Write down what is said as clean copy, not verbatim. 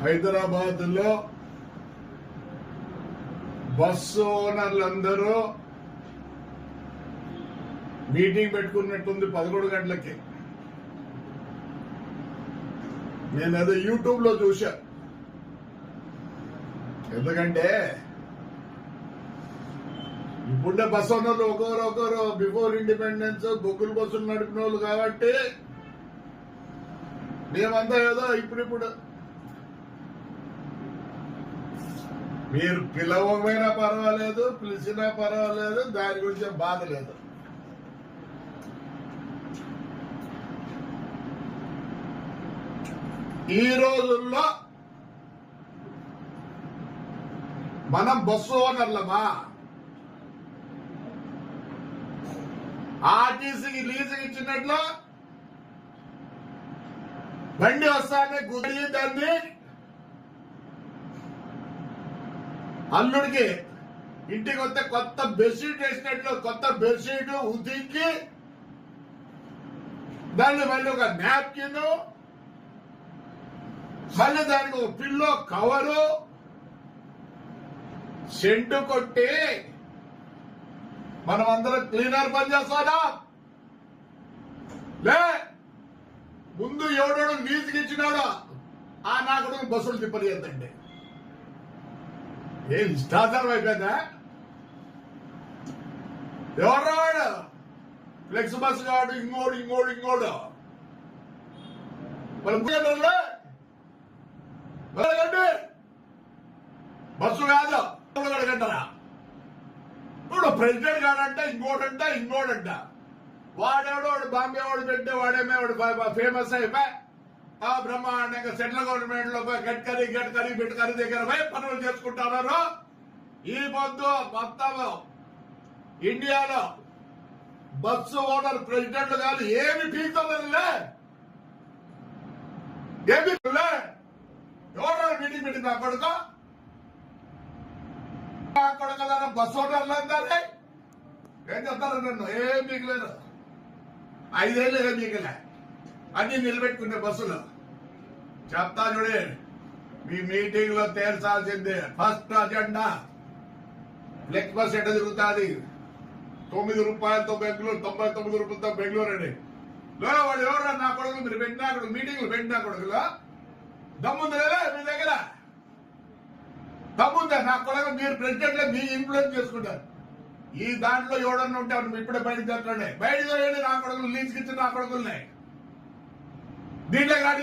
హైదరాబాద్ లో bus ఓనర్లందరూ meeting పెట్టుకున్నట్టుంది 11 గంటలకి. నేను అది యూట్యూబ్ లో చూసా. ఎందుకంటే ఇప్పుడే బస్సు ఓనర్లు ఒకరు బిఫోర్ ఇండిపెండెన్స్ బొగ్గులు బస్సులు నడిపిన వాళ్ళు కాబట్టి మేమంతా ఏదో ఇప్పుడు మీరు పిలవకపోయినా పర్వాలేదు, పిలిచినా పర్వాలేదు, దాని గురించి బాధ లేదు. ఈ రోజుల్లో మనం బస్సు ఓనర్లమా? ఆర్టీసీకి లీజుకి ఇచ్చినట్లు బండి వస్తానే గుడి దాన్ని అల్లుడికి ఇంటికి వస్తే కొత్త బెడ్షీట్ వేసినట్లు కొత్త బెడ్షీట్ ఉతికి దాన్ని మళ్ళీ ఒక నాప్కిన్, మళ్ళీ దానికి ఒక పిల్లో కవరు, సెంటు కొట్టి మనం అందరం క్లీనర్ పని చేస్తాడా? లే, ముందు ఎవడోడు లీజుకి ఇచ్చినాడో ఆ నాకు బస్సులు తిప్పలేదండి. ఏం ఇష్టాచారం అయిపోయిందా? ఎవరు వాడు? ఫ్లెక్స్ బస్ కాడు, ఇంకోడు బస్సు కాదు అడగంటారా? ఇప్పుడు ప్రెసిడెంట్ కాడంట, ఇంకోడంట. వాడేవాడు బాంబే వాడు పెట్టే వాడేమేవాడు ఫేమస్ అయిపోయి బ్రహ్మాండంగా సెంట్రల్ గవర్నమెంట్ లో గడ్కరీ బిడ్కరీ దగ్గర పోయి పనులు చేసుకుంటున్నారు. ఈ పొద్దు మొత్తం ఇండియాలో బస్సు ఓనర్ ప్రెసిడెంట్లు కాదు ఏమి పీకుతుందిలే, ఏమి ఎవరు మీటింగ్ నా కొడుకు బస్సు ఓనర్లు అంటారే. ఏం చెప్తారు? నన్ను ఏం పీకలేరు, 5 ఏళ్ళు ఏం పీకలే, అన్ని నిలబెట్టుకునే బస్సులు. చెప్తా చూడే, మీ మీటింగ్ లో తేల్చాల్సిందే. ఫస్ట్ అజెండా ఫ్లెక్స్ బస్ ఎట్ట తిరుగుతుంది? 9 రూపాయలతో బెంగళూరు, 99 రూపాయలతో బెంగళూరు అండి. వాడు ఎవరు నా కొడుకులు? మీరు పెట్టినా కొడుకు, మీటింగ్లు పెట్టినా కొడుకులు దమ్ముంది లేదా మీ దగ్గర? దమ్ముందా నా కొడుకు? మీరు ప్రెసిడెంట్ లో మీ ఇన్ఫ్లుయెన్స్ చేసుకుంటారు. ఈ దాంట్లో ఎవడన్నా ఉంటారు ఇప్పుడే బయటకు తెచ్చండి, బయటకు నా కొడుకులు లీజుకి ఇచ్చిన నా కొడుకులున్నాయి దీంట్లో కానీ